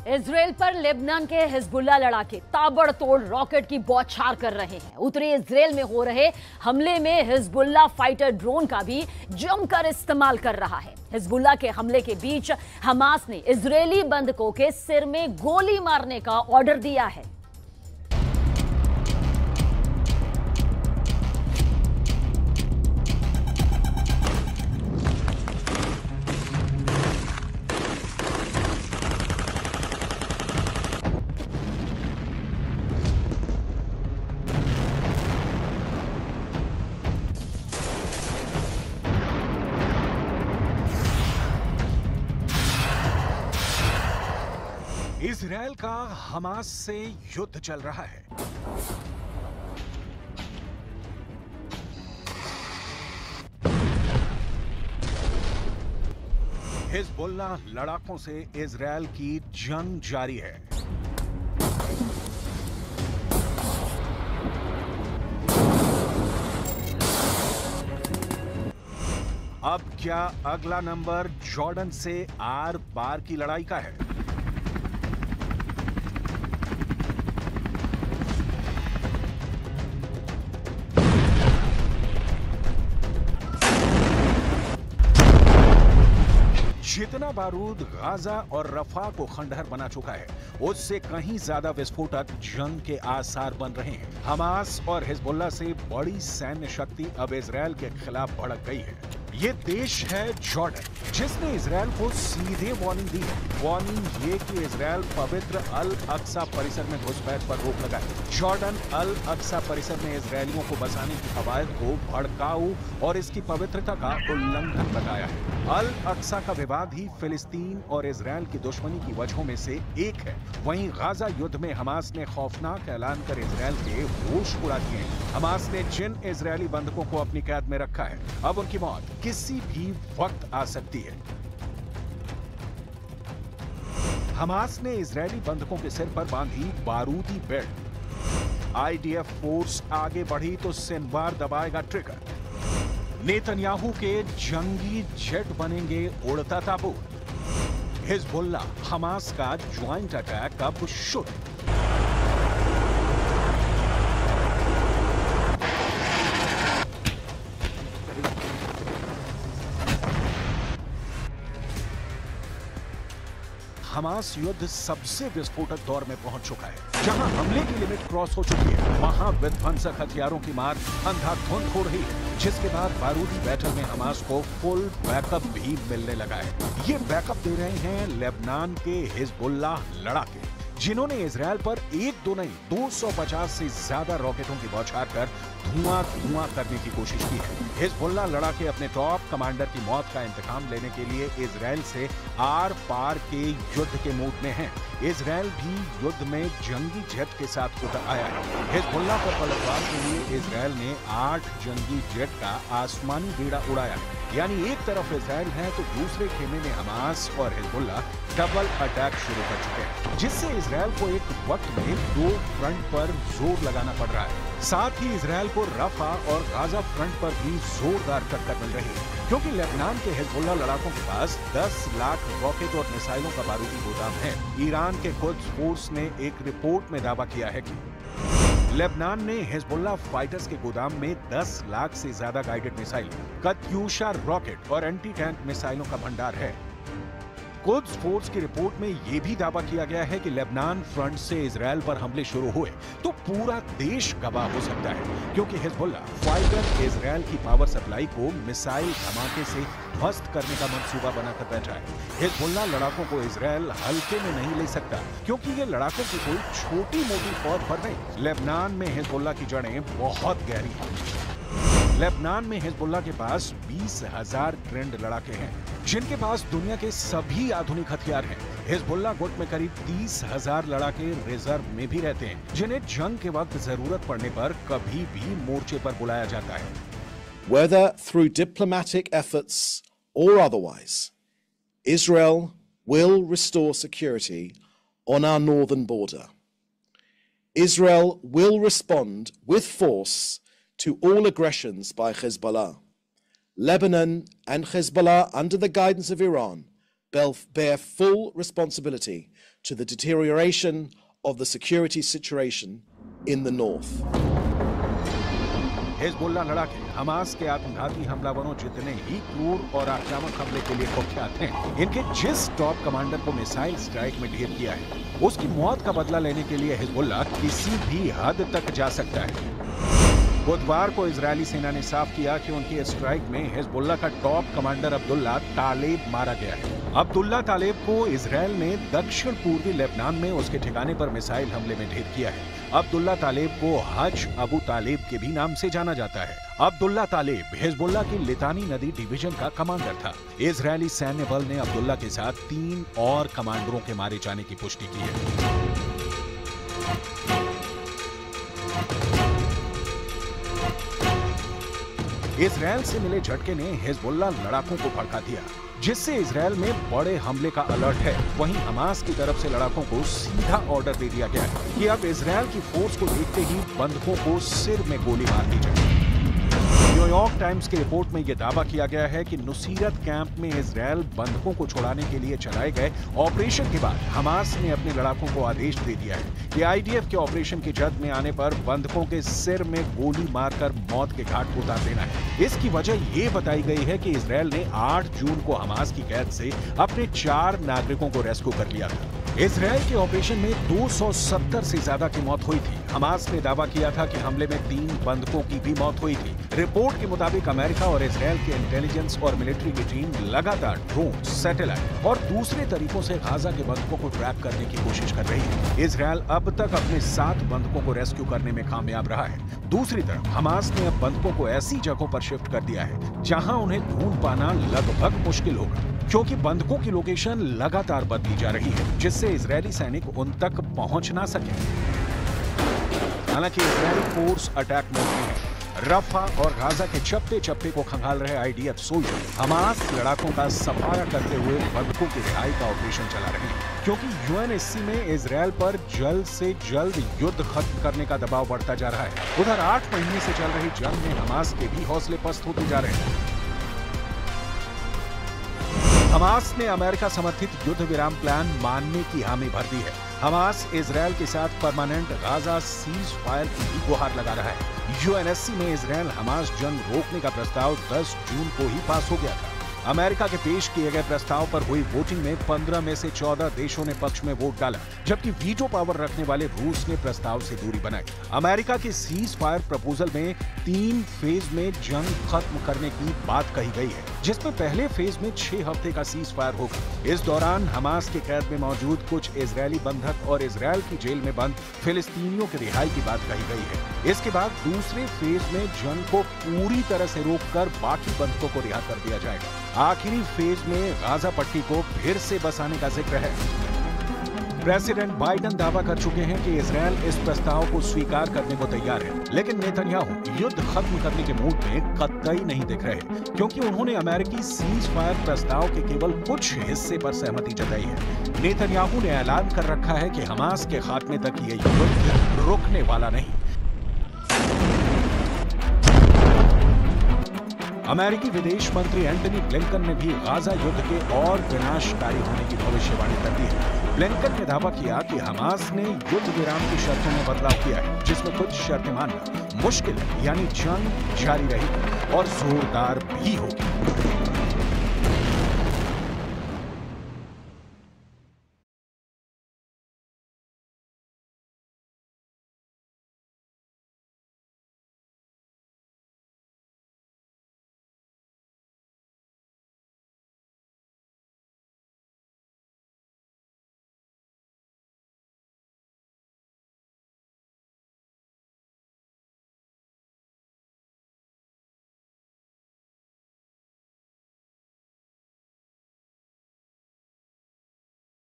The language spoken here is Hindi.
इजराइल पर लेबनान के हिजबुल्लाह लड़ाके ताबड़तोड़ रॉकेट की बौछार कर रहे हैं। उत्तरी इजराइल में हो रहे हमले में हिजबुल्लाह फाइटर ड्रोन का भी जमकर इस्तेमाल कर रहा है। हिजबुल्लाह के हमले के बीच हमास ने इजरायली बंधकों के सिर में गोली मारने का ऑर्डर दिया है। इजराइल का हमास से युद्ध चल रहा है। हिजबुल्लाह लड़ाकों से इजराइल की जंग जारी है। अब क्या अगला नंबर जॉर्डन से आर पार की लड़ाई का है? जितना बारूद गाजा और रफा को खंडहर बना चुका है, उससे कहीं ज्यादा विस्फोटक जंग के आसार बन रहे हैं। हमास और हिजबुल्लाह से बड़ी सैन्य शक्ति अब इजराइल के खिलाफ भड़क गई है। ये देश है जॉर्डन, जिसने इजराइल को सीधे वार्निंग दी है। वार्निंग ये कि इजराइल पवित्र अल अक्सा परिसर में घुसपैठ पर रोक लगाए। जॉर्डन अल अक्सा परिसर में इजरायलियों को बसाने की कवायद को भड़काऊ और इसकी पवित्रता का उल्लंघन बताया है। अल अक्सा का विवाद ही फिलिस्तीन और इजराइल की दुश्मनी की वजहों में से एक है। वहीं गाजा युद्ध में हमास ने खौफनाक ऐलान कर इजराइल के होश उड़ा दिए हैं। हमास ने जिन इजरायली बंधकों को अपनी कैद में रखा है, अब उनकी मौत किसी भी वक्त आ सकती है। हमास ने इजरायली बंधकों के सिर पर बांधी बारूदी बेल्ट। आईडीएफ फोर्स आगे बढ़ी तो सिनवार दबाएगा ट्रिगर। नेतन्याहू के जंगी जेट बनेंगे उड़ता ताबूत। हिजबुल्लाह हमास का ज्वाइंट अटैक अब शुरू। हमास युद्ध सबसे विस्फोटक दौर में पहुंच चुका है। जहां हमले की लिमिट क्रॉस हो चुकी है, वहां विध्वंसक हथियारों की मार अंधाधुंध हो रही है, जिसके बाद बारूदी बैटल में हमास को फुल बैकअप भी मिलने लगा है। ये बैकअप दे रहे हैं लेबनान के हिजबुल्लाह लड़ाके, जिन्होंने इजराइल पर एक दो नहीं 250 से ज्यादा रॉकेटों की बौछार कर धुआं करने की कोशिश की है। हिजबुल्लाह लड़ाके अपने टॉप कमांडर की मौत का इंतकाम लेने के लिए इजराइल से आर पार के युद्ध के मूड में है। इजराइल भी युद्ध में जंगी जेट के साथ उतर आया है। हिजबुल्लाह पर पलटवार के लिए इजराइल ने 8 जंगी जेट का आसमानी बेड़ा उड़ाया है। यानी एक तरफ इजराइल है तो दूसरे खेमे में हमास और हिजबुल्लाह डबल अटैक शुरू कर चुके हैं, जिससे इजराइल को एक वक्त में 2 फ्रंट पर जोर लगाना पड़ रहा है। साथ ही इजराइल को रफा और गाजा फ्रंट पर भी जोरदार टक्कर मिल रही है, क्योंकि लेबनान के हिजबुल्लाह लड़ाकों के पास 10 लाख रॉकेट और मिसाइलों का बारूदी गोदाम है। ईरान के कुद्स फोर्स ने एक रिपोर्ट में दावा किया है कि लेबनान ने हिजबुल्लाह फाइटर्स के गोदाम में 10 लाख से ज्यादा गाइडेड मिसाइल, कत्यूशा रॉकेट और एंटी टैंक मिसाइलों का भंडार है। कुद्स फोर्स की रिपोर्ट में यह भी दावा किया गया है कि लेबनान फ्रंट से इजराइल पर हमले शुरू हुए तो पूरा देश गवाह हो सकता है, क्योंकि हिजबुल्लाह फाइटर इजराइल की पावर सप्लाई को मिसाइल धमाके से ध्वस्त करने का मंसूबा बनाकर बैठा है। हिजबुल्लाह लड़ाकों को इजराइल हल्के में नहीं ले सकता, क्योंकि ये लड़ाकों की कोई छोटी मोटी फौज पर नहीं। लेबनान में हिजबुल्लाह की जड़ें बहुत गहरी हैं। लेबनान में हिजबुल्लाह के पास 20,000 ट्रेंड लड़ाके हैं, जिनके पास दुनिया के सभी आधुनिक हथियार हैं। हिजबुल्लाह गुट में करीब 30,000 लड़ाके रिजर्व में भी रहते हैं, जिन्हें जंग के वक्त जरूरत पड़ने पर कभी भी मोर्चे पर बुलाया जाता है। Whether through diplomatic efforts or otherwise, Israel will restore security on our northern border. Israel will respond with force to all aggressions by Hezbollah. Lebanon and Hezbollah, under the guidance of Iran, bear full responsibility to the deterioration of the security situation in the north. Hezbollah लड़ाके हमास के आत्मघाती हमलावरों जितने ही क्रूर और आक्रामक हमले के लिए कुख्यात हैं, इनके जिस टॉप कमांडर को मिसाइल स्ट्राइक में ढेर किया है, उसकी मौत का बदला लेने के लिए हिजबुल्लाह किसी भी हद तक जा सकता है। बुधवार को इजरायली सेना ने साफ किया कि उनकी स्ट्राइक में हिजबुल्लाह का टॉप कमांडर अब्दुल्ला तालेब मारा गया है। अब्दुल्ला तालेब को इजरायल ने दक्षिण पूर्वी लेबनान में उसके ठिकाने पर मिसाइल हमले में ढेर किया है। अब्दुल्ला तालेब को हज अबू तालेब के भी नाम से जाना जाता है। अब्दुल्ला तालेब हिजबुल्लाह की लितानी नदी डिवीजन का कमांडर था। इजरायली सैन्य बल ने अब्दुल्ला के साथ 3 और कमांडरों के मारे जाने की पुष्टि की है। इजरायल से मिले झटके ने हिजबुल्लाह लड़ाकों को भड़का दिया, जिससे इजरायल में बड़े हमले का अलर्ट है। वहीं हमास की तरफ से लड़ाकों को सीधा ऑर्डर दे दिया गया है कि अब इजरायल की फोर्स को देखते ही बंधकों को सिर में गोली मार दी जाए। न्यूयॉर्क टाइम्स की रिपोर्ट में यह दावा किया गया है कि नुसीरत कैंप में इजरायल बंधकों को छुड़ाने के लिए चलाए गए ऑपरेशन के बाद हमास ने अपने लड़ाकों को आदेश दे दिया है कि आईडीएफ के ऑपरेशन की जद में आने पर बंधकों के सिर में गोली मारकर मौत के घाट को उतार देना है। इसकी वजह ये बताई गई है कि इजरायल ने 8 जून को हमास की कैद से अपने 4 नागरिकों को रेस्क्यू कर लिया था। इजरायल के ऑपरेशन में 270 से ज्यादा की मौत हुई थी। हमास ने दावा किया था कि हमले में 3 बंधकों की भी मौत हुई थी। रिपोर्ट के मुताबिक अमेरिका और इजरायल के इंटेलिजेंस और मिलिट्री की टीम लगातार ड्रोन, सैटेलाइट और दूसरे तरीकों से गाजा के बंधकों को ट्रैप करने की कोशिश कर रही है। इजरायल अब तक अपने 7 बंधकों को रेस्क्यू करने में कामयाब रहा है। दूसरी तरफ हमास ने अब बंधकों को ऐसी जगहों पर शिफ्ट कर दिया है जहां उन्हें ढूंढ पाना लगभग मुश्किल होगा, क्योंकि बंधकों की लोकेशन लगातार बदली जा रही है, जिससे इजरायली सैनिक उन तक पहुंच ना सके। हालांकि इजरायली फोर्स अटैक मोड में है। रफा और गाजा के चप्पे चप्पे को खंगाल रहे आईडीएफ सोल्जर हमास लड़ाकों का सफाया करते हुए बंधकों की रिहाई का ऑपरेशन चला रहे हैं, क्योंकि यूएनएससी में इजरायल पर जल्द से जल्द युद्ध खत्म करने का दबाव बढ़ता जा रहा है। उधर 8 महीने से चल रही जंग में हमास के भी हौसले पस्त होते जा रहे हैं। हमास ने अमेरिका समर्थित युद्ध विराम प्लान मानने की हामी भर दी है। हमास इजरायल के साथ परमानेंट गाजा सीज फायर की भी गुहार लगा रहा है। यूएनएससी में इजरायल हमास जंग रोकने का प्रस्ताव 10 जून को ही पास हो गया था। अमेरिका के पेश किए गए प्रस्ताव पर हुई वोटिंग में 15 में से 14 देशों ने पक्ष में वोट डाला, जबकि वीटो पावर रखने वाले रूस ने प्रस्ताव से दूरी बनाई। अमेरिका के सीज फायर प्रपोजल में 3 फेज में जंग खत्म करने की बात कही गई है, जिसमें पहले फेज में 6 हफ्ते का सीज फायर होगा। इस दौरान हमास के कैद में मौजूद कुछ इजरायली बंधक और इजरायल की जेल में बंद फिलिस्तीनियों की रिहाई की बात कही गई है। इसके बाद दूसरे फेज में जंग को पूरी तरह से रोककर बाकी बंधकों को रिहा कर दिया जाएगा। आखिरी फेज में गाजा पट्टी को फिर से बसाने का जिक्र है। प्रेसिडेंट बाइडेन दावा कर चुके हैं कि इजरायल इस प्रस्ताव को स्वीकार करने को तैयार है, लेकिन नेतन्याहू युद्ध खत्म करने के मूड में कतई नहीं दिख रहे, क्योंकि उन्होंने अमेरिकी सीज फायर प्रस्ताव के केवल कुछ हिस्से पर सहमति जताई है। नेतन्याहू ने ऐलान कर रखा है कि हमास के खात्मे तक ये युद्ध रुकने वाला नहीं। अमेरिकी विदेश मंत्री एंटनी ब्लिंकन ने भी गाजा युद्ध के और विनाशकारी होने की भविष्यवाणी कर दी है। ब्लिंकन ने दावा किया कि हमास ने युद्ध विराम की शर्तों में बदलाव किया है, जिसमें कुछ शर्तें मानना मुश्किल है, यानी जंग जारी रहेगी और जोरदार भी होगी।